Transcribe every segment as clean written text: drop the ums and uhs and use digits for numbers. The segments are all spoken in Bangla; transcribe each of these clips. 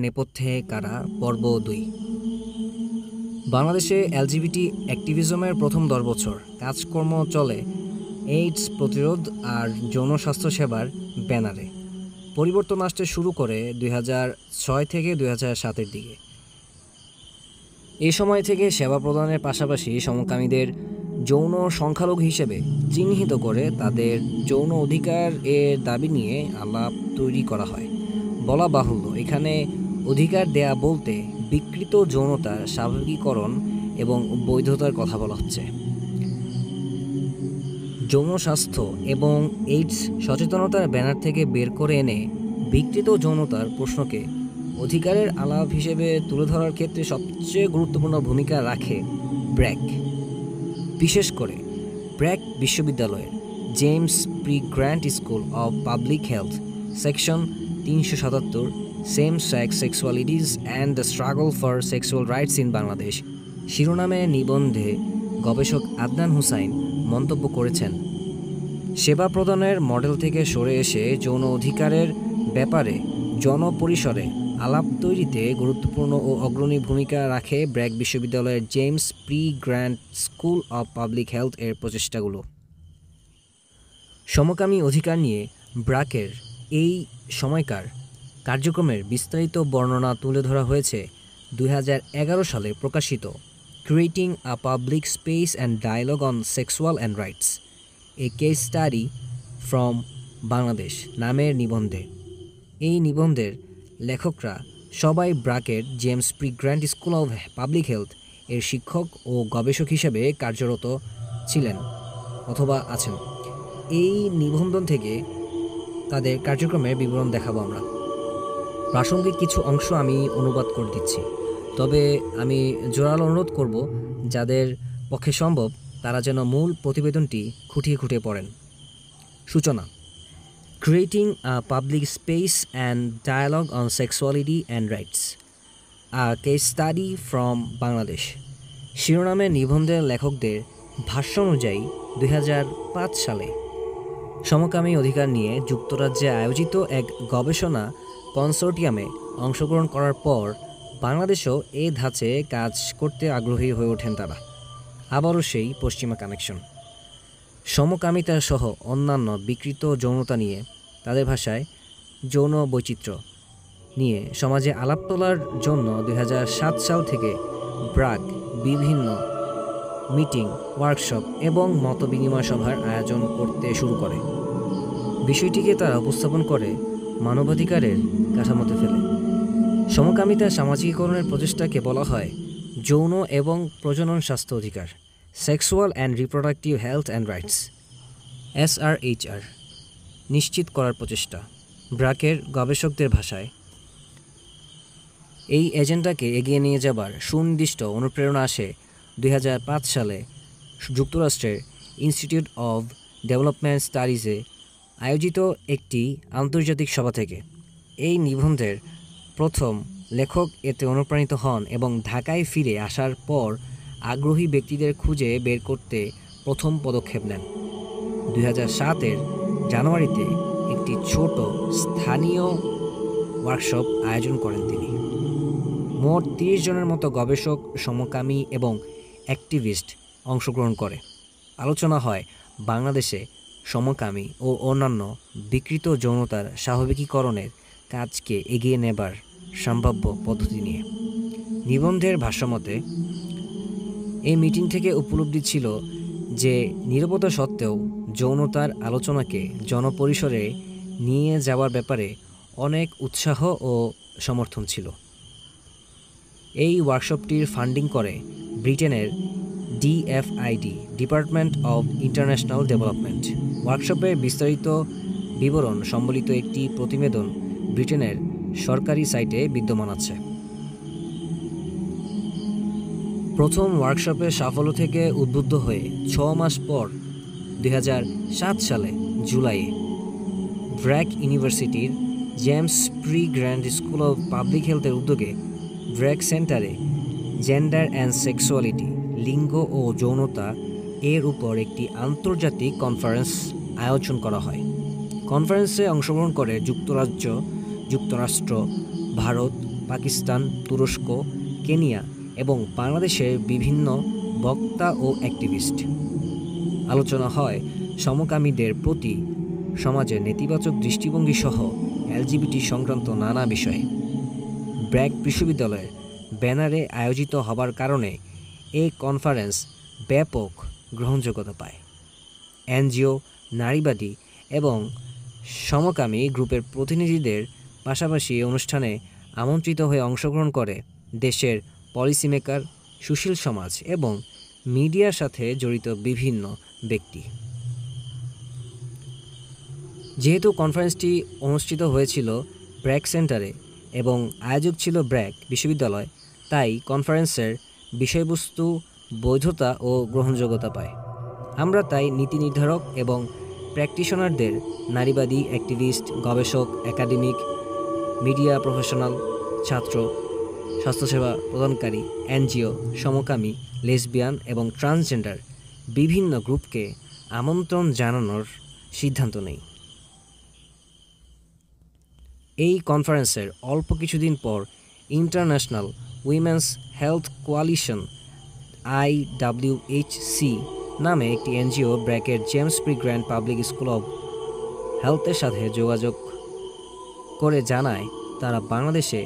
নেপথ্যে কারা পর্ব ২। বাংলাদেশে এলজিবিটি অ্যাক্টিভিজমের প্রথম ১০ বছর কাজকর্ম চলে এইডস প্রতিরোধ আর যৌন স্বাস্থ্য সেবার ব্যানারে। পরিবর্তন আসতে শুরু করে ২০০৬ থেকে ২০০৭-এর দিকে। এ সময় থেকে সেবা প্রদানের পাশাপাশি সমকামীদের যৌন সংখ্যালঘু হিসেবে চিহ্নিত করে তাদের যৌন অধিকার এর দাবি নিয়ে আলাপ তৈরি করা হয়। বলা বাহুল্য, এখানে অধিকার দেয়া বলতে বিকৃত যৌনতার স্বাভাবিকীকরণ এবং বৈধতার কথা বলা হচ্ছে। যৌন স্বাস্থ্য এবং এইডস সচেতনতার ব্যানার থেকে বের করে এনে বিকৃত যৌনতার প্রশ্নকে অধিকারের আলাপ হিসেবে তুলে ধরার ক্ষেত্রে সবচেয়ে গুরুত্বপূর্ণ ভূমিকা রাখে ব্র্যাক। বিশেষ করে ব্র্যাক বিশ্ববিদ্যালয়ের James P Grant School of Public Health section ৩৭৭ same sex sexualities and the struggle for sexual rights in Bangladesh শিরোনামে নিবন্ধে গবেষক আদনান হুসাইন মন্তব্য করেছেন, সেবা প্রদানের মডেল থেকে সরে এসে যৌন অধিকারের ব্যাপারে জনপরিসরে আলাপ তৈরিতে গুরুত্বপূর্ণ ও অগ্রণী ভূমিকা রাখে ব্র্যাক বিশ্ববিদ্যালয়ের James P Grant School of Public Health এর প্রচেষ্টাগুলো। সমকামী অধিকার নিয়ে ব্র্যাকের এই সময়কার কার্যক্রমের বিস্তারিত বর্ণনা তুলে ধরা হয়েছে ২০১১ সালে প্রকাশিত creating a public space and dialogue on sexual and rights a case study from Bangladesh নামের নিবন্ধে। এই নিবন্ধের লেখকরা সবাই ব্র্যাকের James P Grant School of Public Health এর শিক্ষক ও গবেষক হিসেবে কার্যরত ছিলেন অথবা আছেন। এই নিবন্ধ থেকে তাদের কার্যক্রমের বিবরণ দেখাবো আমরা। প্রাসঙ্গিক কিছু অংশ আমি অনুবাদ করে দিচ্ছি, তবে আমি জোরালো অনুরোধ করব যাদের পক্ষে সম্ভব তারা যেন মূল প্রতিবেদনটি খুঁটিয়ে খুঁটিয়ে পড়েন। সূচনা: creating a public space and dialogue on sexuality and rights, a case study from Bangladesh শিরোনামে নিবন্ধের লেখকদের ভাষ্য অনুযায়ী ২০০৫ সালে সমকামী অধিকার নিয়ে যুক্তরাজ্যে আয়োজিত এক গবেষণা কনসোর্টিয়ামে অংশগ্রহণ করার পর বাংলাদেশেও এ ধাঁচে কাজ করতে আগ্রহী হয়ে ওঠেন তারা। আবারও সেই পশ্চিমা কানেকশন। সমকামিতা সহ অন্যান্য বিকৃত যৌনতা নিয়ে, তাদের ভাষায় যৌন বৈচিত্র্য নিয়ে সমাজে আলাপ তোলার জন্য ২০০৭ সাল থেকে ব্র্যাক বিভিন্ন মিটিং, ওয়ার্কশপ এবং মতবিনিময় সভার আয়োজন করতে শুরু করে। বিষয়টিকে তারা উপস্থাপন করে মানবাধিকারের কাঠামোতে ফেলে। সমকামিতার সামাজিকীকরণের প্রচেষ্টাকে বলা হয় যৌন এবং প্রজনন স্বাস্থ্য অধিকার, sexual and Reproductive health and rights, SRHR নিশ্চিত করার প্রচেষ্টা। ব্র্যাকের গবেষকদের ভাষায়, এই এজেন্ডাকে এগিয়ে নিয়ে যাবার সুনির্দিষ্ট অনুপ্রেরণা আসে ২০০৫ সালে যুক্তরাষ্ট্রের ইনস্টিটিউট অব ডেভেলপমেন্ট স্টাডিজে আয়োজিত একটি আন্তর্জাতিক সভা থেকে। এই নিবন্ধের প্রথম লেখক এতে অনুপ্রাণিত হন এবং ঢাকায় ফিরে আসার পর আগ্রহী ব্যক্তিদের খুঁজে বের করতে প্রথম পদক্ষেপ নেন। ২০০৭-এর জানুয়ারিতে একটি ছোট স্থানীয় ওয়ার্কশপ আয়োজন করেন তিনি। মোট ৩০ জনের মতো গবেষক, সমকামী এবং অ্যাক্টিভিস্ট অংশগ্রহণ করে। আলোচনা হয় বাংলাদেশে সমকামী ও অন্যান্য বিকৃত যৌনতার স্বাভাবিকীকরণের কাজকে এগিয়ে নেবার সম্ভাব্য পদ্ধতি নিয়ে। নিবন্ধের ভাষ্যমতে, এই মিটিং থেকে উপলব্ধি ছিল যে নীরবতা সত্ত্বেও যৌনতার আলোচনাকে জনপরিসরে নিয়ে যাওয়ার ব্যাপারে অনেক উৎসাহ ও সমর্থন ছিল। এই ওয়ার্কশপটির ফান্ডিং করে ব্রিটেনের DFID, department of international development. ওয়ার্কশপের বিস্তারিত বিবরণ সম্বলিত একটি প্রতিবেদন ব্রিটেনের সরকারি সাইটে বিদ্যমান আছে। প্রথম ওয়ার্কশপের সাফল্য থেকে উদ্বুদ্ধ হয়ে ৬ মাস পর ২০০৭ সালে জুলাইয়ে ব্র্যাক ইউনিভার্সিটির James P Grant School of public হেলথের উদ্যোগে ব্র্যাক সেন্টারে জেন্ডার অ্যান্ড সেক্সুয়ালিটি, লিঙ্গ ও যৌনতা এর উপর একটি আন্তর্জাতিক কনফারেন্স আয়োজন করা হয়। কনফারেন্সে অংশগ্রহণ করে যুক্তরাজ্য, যুক্তরাষ্ট্র, ভারত, পাকিস্তান, তুরস্ক, কেনিয়া এবং বাংলাদেশের বিভিন্ন বক্তা ও অ্যাক্টিভিস্ট। আলোচনা হয় সমকামীদের প্রতি সমাজের নেতিবাচক দৃষ্টিভঙ্গি সহ এলজিবিটি সংক্রান্ত নানা বিষয়ে। ব্র্যাক বিশ্ববিদ্যালয়ের ব্যানারে আয়োজিত হবার কারণে এই কনফারেন্স ব্যাপক গ্রহণযোগ্যতা পায়। এনজিও, নারীবাদী এবং সমকামী গ্রুপের প্রতিনিধিদের পাশাপাশি অনুষ্ঠানে আমন্ত্রিত হয়ে অংশগ্রহণ করে দেশের পলিসি মেকার, সুশীল সমাজ এবং মিডিয়ার সাথে জড়িত বিভিন্ন ব্যক্তি। যেহেতু কনফারেন্সটি অনুষ্ঠিত হয়েছিল ব্র্যাক সেন্টারে এবং আয়োজক ছিল ব্র্যাক বিশ্ববিদ্যালয়, তাই কনফারেন্সের বিষয়বস্তু বৈধতা ও গ্রহণযোগ্যতা পায়। আমরা তাই নীতি নির্ধারক এবং প্র্যাকটিশনারদের, নারীবাদী, অ্যাক্টিভিস্ট, গবেষক, একাডেমিক, মিডিয়া প্রফেশনাল, ছাত্র, স্বাস্থ্যসেবা প্রদানকারী, এনজিও, সমকামী, লেসবিয়ান এবং ট্রান্সজেন্ডার বিভিন্ন গ্রুপকে আমন্ত্রণ জানানোর সিদ্ধান্ত নেই। এই কনফারেন্সের অল্প কিছুদিন পর International Women's Health Coalition IWHC নামে একটি এনজিও ব্র্যাকের James P Grant Public School of হেলথের সাথে যোগাযোগ করে জানায় তারা বাংলাদেশে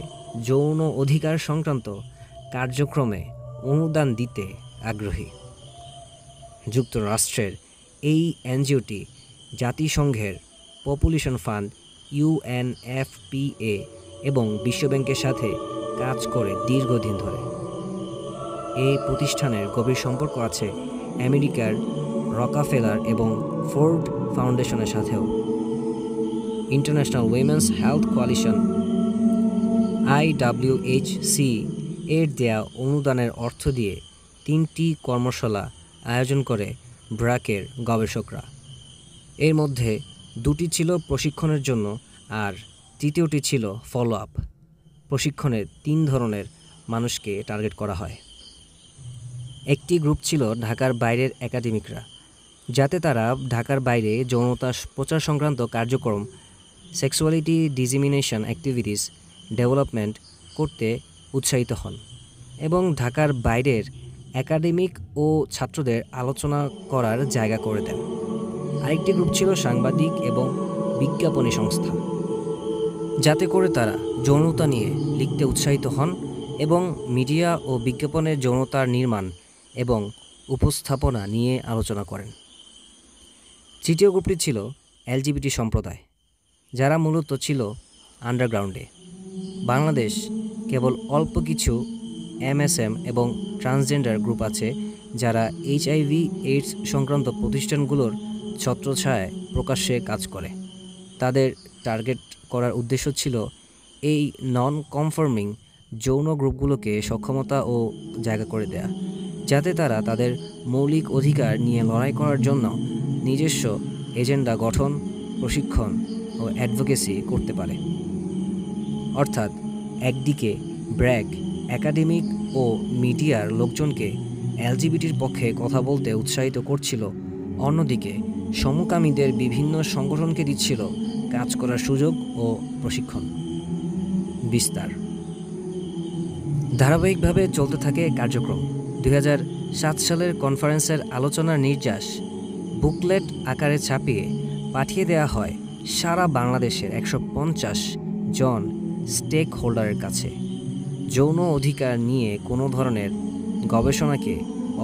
যৌন অধিকার সংক্রান্ত কার্যক্রমে অনুদান দিতে আগ্রহী। যুক্তরাষ্ট্রের এই এনজিওটি জাতিসংঘের পপুলেশন ফান্ড UNFPA এবং বিশ্বব্যাংকের সাথে কাজ করে দীর্ঘদিন ধরে। এই প্রতিষ্ঠানের গভীর সম্পর্ক আছে আমেরিকার রকাফেলার এবং ফোর্ড ফাউন্ডেশনের সাথেও। International Women's Health Coalition IWHC এর দেয়া অনুদানের অর্থ দিয়ে 3টি কর্মশালা আয়োজন করে ব্র্যাকের গবেষকরা। এর মধ্যে 2টি ছিল প্রশিক্ষণের জন্য আর তৃতীয়টি ছিল ফলো আপ। প্রশিক্ষণের 3 ধরনের মানুষকে টার্গেট করা হয়। একটি গ্রুপ ছিল ঢাকার বাইরের একাডেমিকরা, যাতে তারা ঢাকার বাইরে যৌনতা প্রচার সংক্রান্ত কার্যক্রম, সেক্সুয়ালিটি ডিসিমিনেশন অ্যাক্টিভিটিস ডেভেলপমেন্ট করতে উৎসাহিত হন এবং ঢাকার বাইরের একাডেমিক ও ছাত্রদের আলোচনা করার জায়গা করে দেন। আরেকটি গ্রুপ ছিল সাংবাদিক এবং বিজ্ঞাপনী সংস্থা, যাতে করে তারা যৌনতা নিয়ে লিখতে উৎসাহিত হন এবং মিডিয়া ও বিজ্ঞাপনের যৌনতার নির্মাণ এবং উপস্থাপনা নিয়ে আলোচনা করেন। তৃতীয় গ্রুপটি ছিল এলজিবিটি সম্প্রদায়, যারা মূলত ছিল আন্ডারগ্রাউন্ডে। বাংলাদেশ কেবল অল্প কিছু MSM এবং ট্রান্সজেন্ডার গ্রুপ আছে যারা HIV/AIDS সংক্রান্ত প্রতিষ্ঠানগুলোর ছত্রছায়ায় প্রকাশ্যে কাজ করে। তাদের টার্গেট করার উদ্দেশ্য ছিল এই নন কনফর্মিং যৌন গ্রুপগুলোকে সক্ষমতা ও জায়গা করে দেয়া, যাতে তারা তাদের মৌলিক অধিকার নিয়ে লড়াই করার জন্য নিজস্ব এজেন্ডা গঠন, প্রশিক্ষণ ও অ্যাডভোকেসি করতে পারে। অর্থাৎ একদিকে ব্র্যাক একাডেমিক ও মিডিয়ার লোকজনকে এলজিবিটির পক্ষে কথা বলতে উৎসাহিত করছিল, অন্যদিকে সমকামীদের বিভিন্ন সংগঠনকে দিচ্ছিল কাজ করার সুযোগ ও প্রশিক্ষণ। বিস্তার ধারাবাহিকভাবে চলতে থাকে কার্যক্রম। 2007 সালের কনফারেন্সের আলোচনার নির্যাস বুকলেট আকারে ছাপিয়ে পাঠিয়ে দেওয়া হয় সারা বাংলাদেশের 150 জন স্টেক হোল্ডারের কাছে। যৌন অধিকার নিয়ে কোনো ধরনের গবেষণাকে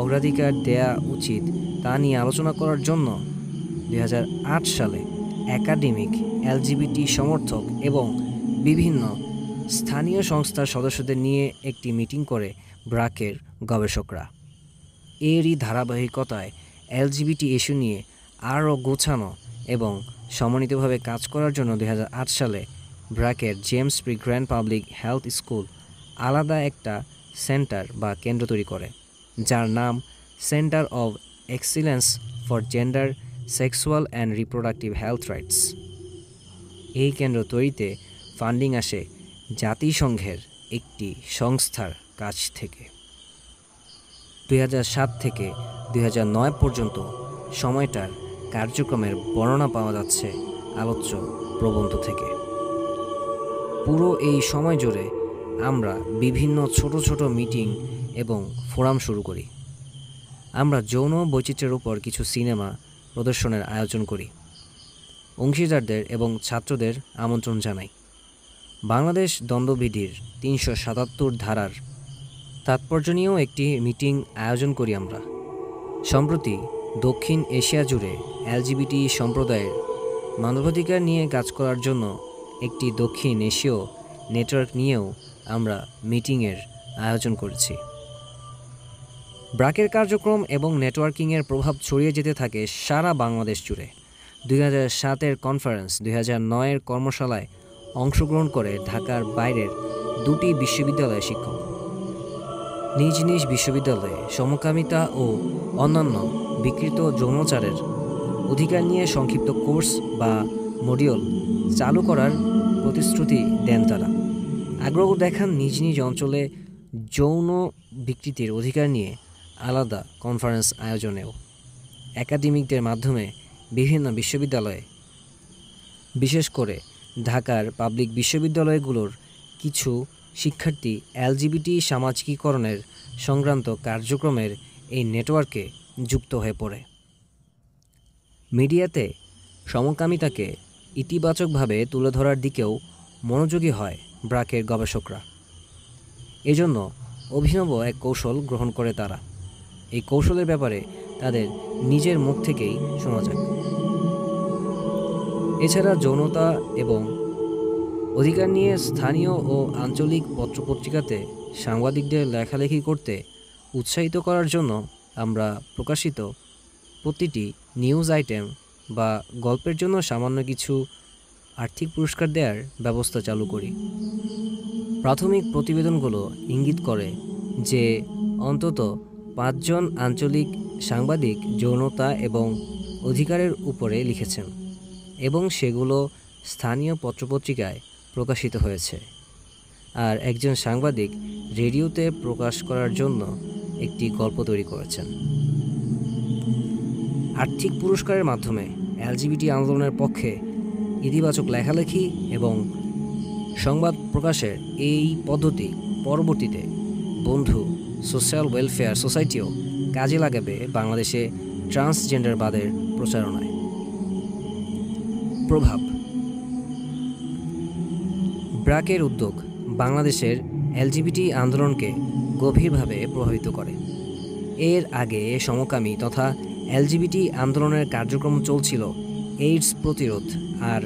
অগ্রাধিকার দেয়া উচিত তা নিয়ে আলোচনা করার জন্য 2008 সালে একাডেমিক, এলজিবিটি সমর্থক এবং বিভিন্ন স্থানীয় সংস্থার সদস্যদের নিয়ে একটি মিটিং করে ব্র্যাকের গবেষকরা। এরই ধারাবাহিকতায় এলজিবিটি ইস্যু নিয়ে আরও গোছানো এবং সমন্বিতভাবে কাজ করার জন্য 2008 সালে ব্র্যাকের James P Grant Public Health School আলাদা একটা সেন্টার বা কেন্দ্র তৈরি করে, যার নাম Centre of Excellence for Gender, Sexual and Reproductive Health Rights. এই কেন্দ্র তৈরিতে ফান্ডিং আসে জাতিসংঘের একটি সংস্থার কাছ থেকে। 2007 থেকে 2009 পর্যন্ত সময়টার কার্যক্রমের বর্ণনা পাওয়া যাচ্ছে আলোচ্য প্রবন্ধ থেকে। পুরো এই সময় জুড়ে আমরা বিভিন্ন ছোট ছোট মিটিং এবং ফোরাম শুরু করি। আমরা যৌন বৈচিত্র্যের উপর কিছু সিনেমা প্রদর্শনের আয়োজন করি। অংশীদারদের এবং ছাত্রদের আমন্ত্রণ জানাই। বাংলাদেশ দণ্ডবিধির ৩৭৭ ধারার তাৎপর্য নিয়েও একটি মিটিং আয়োজন করি আমরা। সম্প্রতি দক্ষিণ এশিয়া জুড়ে এলজিবিটি সম্প্রদায়ের মানবাধিকার নিয়ে কাজ করার জন্য একটি দক্ষিণ এশীয় নেটওয়ার্ক নিয়েও আমরা মিটিংয়ের আয়োজন করেছি। ব্র্যাকের কার্যক্রম এবং নেটওয়ার্কিংয়ের প্রভাব ছড়িয়ে যেতে থাকে সারা বাংলাদেশ জুড়ে। 2007-এর কনফারেন্স, 2009-এর কর্মশালায় অংশগ্রহণ করে ঢাকার বাইরের 2টি বিশ্ববিদ্যালয়ের শিক্ষক নিজ নিজ বিশ্ববিদ্যালয়ে সমকামিতা ও অন্যান্য বিকৃত যৌনাচারের অধিকার নিয়ে সংক্ষিপ্ত কোর্স বা মডিউল চালু করার প্রতিশ্রুতি দেন তারা। আগ্রহ দেখান নিজ নিজ অঞ্চলে যৌন বিকৃতির অধিকার নিয়ে আলাদা কনফারেন্স আয়োজনেও। একাডেমিকদের মাধ্যমে বিভিন্ন বিশ্ববিদ্যালয়ে, বিশেষ করে ঢাকার পাবলিক বিশ্ববিদ্যালয়গুলোর কিছু শিক্ষার্থী এলজিবিটি সামাজিকীকরণের সংক্রান্ত কার্যক্রমের এই নেটওয়ার্কে যুক্ত হয়ে পড়ে। মিডিয়াতে সমকামিতাকে ইতিবাচকভাবে তুলে ধরার দিকেও মনোযোগী হয় ব্র্যাকের গবেষকরা। এজন্য অভিনব এক কৌশল গ্রহণ করে তারা। এই কৌশলের ব্যাপারে তাদের নিজের মুখ থেকেই শোনা যাক। এছাড়া যৌনতা এবং অধিকার নিয়ে স্থানীয় ও আঞ্চলিক পত্রপত্রিকাতে সাংবাদিকদের লেখালেখি করতে উৎসাহিত করার জন্য আমরা প্রকাশিত প্রতিটি নিউজ আইটেম বা গল্পের জন্য সামান্য কিছু আর্থিক পুরস্কার দেওয়ার ব্যবস্থা চালু করি। প্রাথমিক প্রতিবেদনগুলো ইঙ্গিত করে যে অন্তত 5 জন আঞ্চলিক সাংবাদিক যৌনতা এবং অধিকারের উপরে লিখেছেন এবং সেগুলো স্থানীয় পত্রপত্রিকায় প্রকাশিত হয়েছে। আর একজন সাংবাদিক রেডিওতে প্রকাশ করার জন্য একটি গল্প তৈরি করেছেন। আর্থিক পুরস্কারের মাধ্যমে এলজিবিটি আন্দোলনের পক্ষে ইতিবাচক লেখালেখি এবং সংবাদ প্রকাশের এই পদ্ধতি পরবর্তীতে বন্ধু সোশ্যাল ওয়েলফেয়ার সোসাইটিও কাজে লাগাবে বাংলাদেশে ট্রান্সজেন্ডারবাদের প্রচারণায়। প্রভাব। ব্র্যাকের উদ্যোগ বাংলাদেশের এলজিবিটি আন্দোলনকে গভীরভাবে প্রভাবিত করে। এর আগে সমকামী তথা এলজিবিটি আন্দোলনের কার্যক্রম চলছিল এইডস প্রতিরোধ আর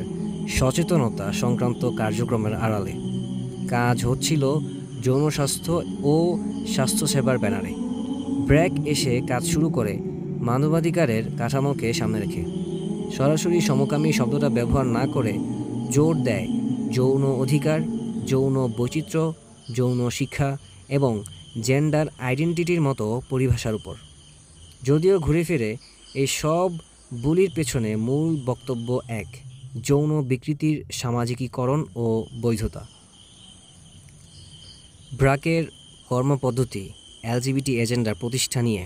সচেতনতা সংক্রান্ত কার্যক্রমের আড়ালে। কাজ হচ্ছিল যৌন স্বাস্থ্য ও স্বাস্থ্যসেবার ব্যানারে। ব্র্যাক এসে কাজ শুরু করে মানবাধিকারের কাঠামোকে সামনে রেখে। সরাসরি সমকামী শব্দটা ব্যবহার না করে জোর দেয় যৌন অধিকার, যৌন বৈচিত্র্য, যৌন শিক্ষা এবং জেন্ডার আইডেন্টিটির মতো পরিভাষার উপর। যদিও ঘুরে ফিরে এই সব বুলির পেছনে মূল বক্তব্য এক: যৌন বিকৃতির সামাজিকীকরণ ও বৈধতা। ব্র্যাকের কর্মপদ্ধতি এলজিবিটি এজেন্ডার প্রতিষ্ঠা নিয়ে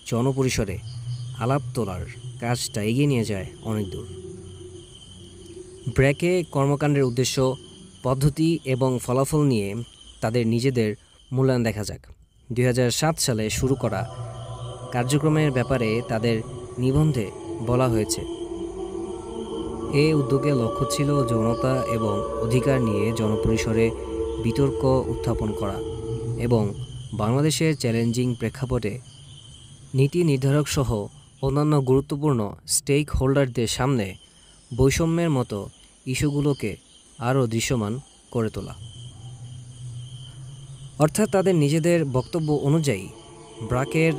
জনপরিসরে আলাপ তোলার কাজটা এগিয়ে নিয়ে যায় অনেক দূর। ব্র্যাকে কর্মকাণ্ডের উদ্দেশ্য, পদ্ধতি এবং ফলাফল নিয়ে তাদের নিজেদের মূল্যায়ন দেখা যাক। 2007 সালে শুরু করা কার্যক্রমের ব্যাপারে তাদের নিবন্ধে বলা হয়েছে, এ উদ্যোগের লক্ষ্য ছিল যৌনতা এবং অধিকার নিয়ে জনপরিসরে বিতর্ক উত্থাপন করা এবং বাংলাদেশের চ্যালেঞ্জিং প্রেক্ষাপটে নীতি নির্ধারক সহ অন্যান্য গুরুত্বপূর্ণ স্টেক হোল্ডারদের সামনে বৈষম্যের মতো ইস্যুগুলোকে আরও দৃশ্যমান করে তোলা। অর্থাৎ তাদের নিজেদের বক্তব্য অনুযায়ী ব্র্যাকের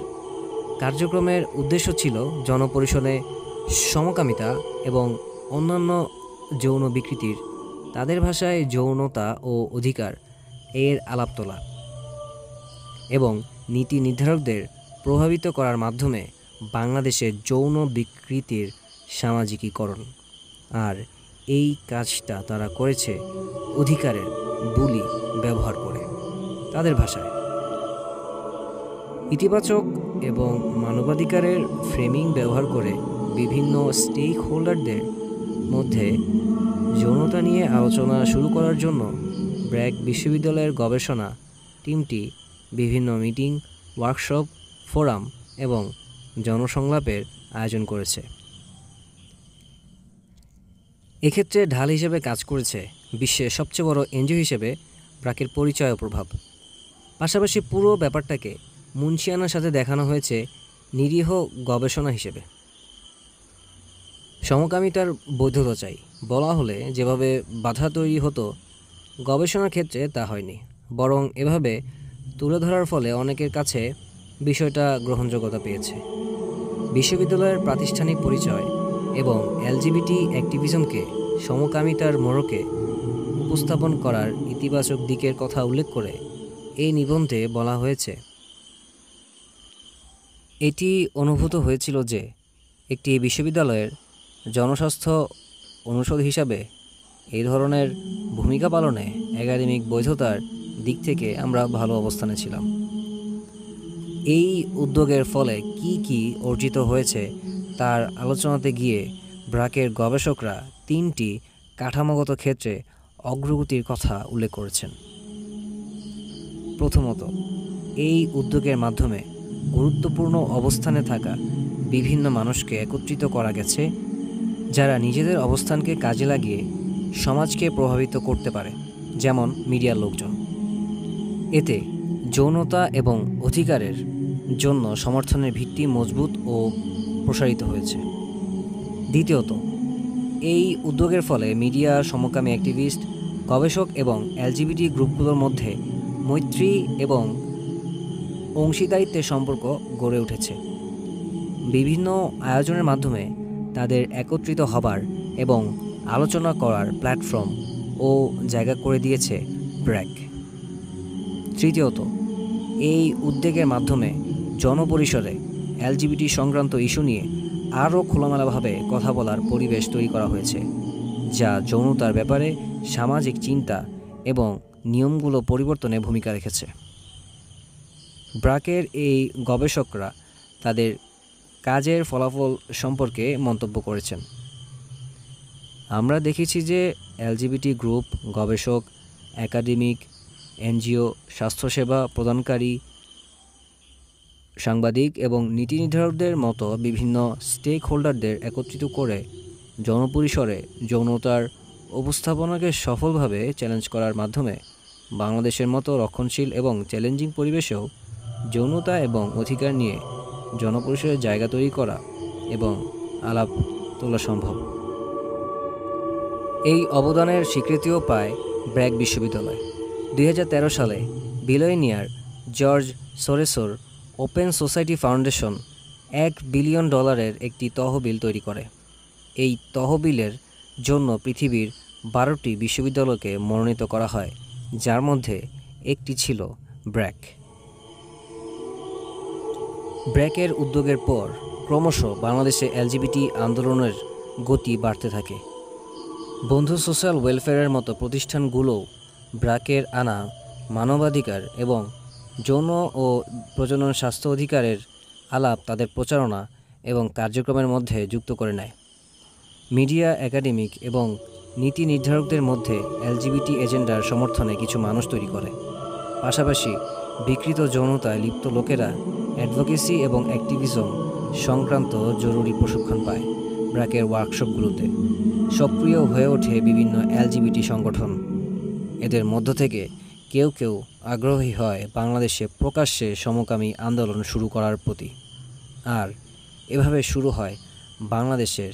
কার্যক্রমের উদ্দেশ্য ছিল জনপরিসরে সমকামিতা এবং অন্যান্য যৌন বিকৃতির, তাদের ভাষায় যৌনতা ও অধিকার এর আলাপ তোলা এবং নীতি নির্ধারকদের প্রভাবিত করার মাধ্যমে বাংলাদেশের যৌন বিকৃতির সামাজিকীকরণ। আর এই কাজটা তারা করেছে অধিকারের বুলি ব্যবহার করে, তাদের ভাষায়। ইতিবাচক এবং মানবাধিকারের ফ্রেমিং ব্যবহার করে বিভিন্ন স্টেক হোল্ডারদের মধ্যে যৌনতা নিয়ে আলোচনা শুরু করার জন্য ব্র্যাক বিশ্ববিদ্যালয়ের গবেষণা টিমটি বিভিন্ন মিটিং, ওয়ার্কশপ, ফোরাম এবং জনসংলাপের আয়োজন করেছে। এক্ষেত্রে ঢাল হিসেবে কাজ করেছে বিশ্বের সবচেয়ে বড় এনজিও হিসেবে ব্র্যাকের পরিচয় ও প্রভাব। পাশাপাশি পুরো ব্যাপারটাকে মুন্সিয়ানার সাথে দেখানো হয়েছে নিরীহ গবেষণা হিসেবে। সমকামিতার বৈধতা চাই বলা হলে যেভাবে বাধা তৈরি হতো, গবেষণার ক্ষেত্রে তা হয়নি, বরং এভাবে তুলে ধরার ফলে অনেকের কাছে বিষয়টা গ্রহণযোগ্যতা পেয়েছে। বিশ্ববিদ্যালয়ের প্রাতিষ্ঠানিক পরিচয় এবং এলজিবিটি অ্যাক্টিভিজমকে সমকামিতার মোড়কে উপস্থাপন করার ইতিবাচক দিকের কথা উল্লেখ করে এই নিবন্ধে বলা হয়েছে, এটি অনুভূত হয়েছিল যে একটি বিশ্ববিদ্যালয়ের জনস্বাস্থ্য অনুষদ হিসাবে এই ধরনের ভূমিকা পালনে একাডেমিক বৈধতার দিক থেকে আমরা ভালো অবস্থানে ছিলাম। এই উদ্যোগের ফলে কি কি অর্জিত হয়েছে তার আলোচনাতে গিয়ে ব্র্যাকের গবেষকরা 3টি কাঠামোগত ক্ষেত্রে অগ্রগতির কথা উল্লেখ করেছেন। প্রথমত, এই উদ্যোগের মাধ্যমে গুরুত্বপূর্ণ অবস্থানে থাকা বিভিন্ন মানুষকে একত্রিত করা গেছে, যারা নিজেদের অবস্থানকে কাজে লাগিয়ে সমাজকে প্রভাবিত করতে পারে, যেমন মিডিয়ার লোকজন। এতে যৌনতা এবং অধিকারের জন্য সমর্থনের ভিত্তি মজবুত ও প্রসারিত হয়েছে। দ্বিতীয়ত, এই উদ্যোগের ফলে মিডিয়া, সমকামী অ্যাক্টিভিস্ট, গবেষক এবং এলজিবিটি গ্রুপগুলোর মধ্যে মৈত্রী এবং অংশীদারিত্বের সম্পর্ক গড়ে উঠেছে। বিভিন্ন আয়োজনের মাধ্যমে তাদের একত্রিত হবার এবং আলোচনা করার প্ল্যাটফর্ম ও জায়গা করে দিয়েছে ব্র্যাক। তৃতীয়ত, এই উদ্যোগের মাধ্যমে জনপরিসরে এলজিবিটি সংক্রান্ত ইস্যু নিয়ে আরও খোলামেলাভাবে কথা বলার পরিবেশ তৈরি করা হয়েছে, যা যৌনতার ব্যাপারে সামাজিক চিন্তা এবং নিয়মগুলো পরিবর্তনে ভূমিকা রেখেছে। ব্র্যাকের এই গবেষকরা তাদের কাজের ফলাফল সম্পর্কে মন্তব্য করেছেন। আমরা দেখেছি যে এলজিবিটি গ্রুপ, গবেষক, একাডেমিক, এনজিও, স্বাস্থ্যসেবা প্রদানকারী, সাংবাদিক এবং নীতি নির্ধারকদের মতো বিভিন্ন স্টেক হোল্ডারদের একত্রিত করে জনপরিসরে যৌনতার উপস্থাপনাকে সফলভাবে চ্যালেঞ্জ করার মাধ্যমে বাংলাদেশের মতো রক্ষণশীল এবং চ্যালেঞ্জিং পরিবেশেও যৌনতা এবং অধিকার নিয়ে জনপরিসরে জায়গা তৈরি করা এবং আলাপ তোলা সম্ভব। এই অবদানের স্বীকৃতিও পায় ব্র্যাক বিশ্ববিদ্যালয়। 2013 সালে বিলিয়নিয়ার জর্জ সোরেসোর ওপেন সোসাইটি ফাউন্ডেশন $1 বিলিয়ন একটি তহবিল তৈরি করে। এই তহবিলের জন্য পৃথিবীর 12টি বিশ্ববিদ্যালয়কে মনোনীত করা হয়, যার মধ্যে একটি ছিল ব্র্যাক। ব্র্যাকের উদ্যোগের পর ক্রমশ বাংলাদেশে এলজিবিটি আন্দোলনের গতি বাড়তে থাকে। বন্ধু সোশ্যাল ওয়েলফেয়ারের মতো প্রতিষ্ঠানগুলোও ব্র্যাকের আনা মানবাধিকার এবং যৌন ও প্রজনন স্বাস্থ্য অধিকারের আলাপ তাদের প্রচারণা এবং কার্যক্রমের মধ্যে যুক্ত করে নেয়। মিডিয়া, একাডেমিক এবং নীতি নির্ধারকদের মধ্যে এলজিবিটি এজেন্ডার সমর্থনে কিছু মানুষ তৈরি করে। পাশাপাশি বিকৃত যৌনতায় লিপ্ত লোকেরা অ্যাডভোকেসি এবং অ্যাক্টিভিজম সংক্রান্ত জরুরি প্রশিক্ষণ পায়। ব্র্যাকের ওয়ার্কশপগুলোতে সক্রিয় হয়ে ওঠে বিভিন্ন এলজিবিটি সংগঠন। এদের মধ্য থেকে কেউ কেউ আগ্রহী হয় বাংলাদেশে প্রকাশ্যে সমকামী আন্দোলন শুরু করার প্রতি। আর এভাবে শুরু হয় বাংলাদেশের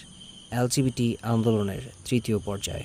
এলজিবিটি আন্দোলনের তৃতীয় পর্যায়।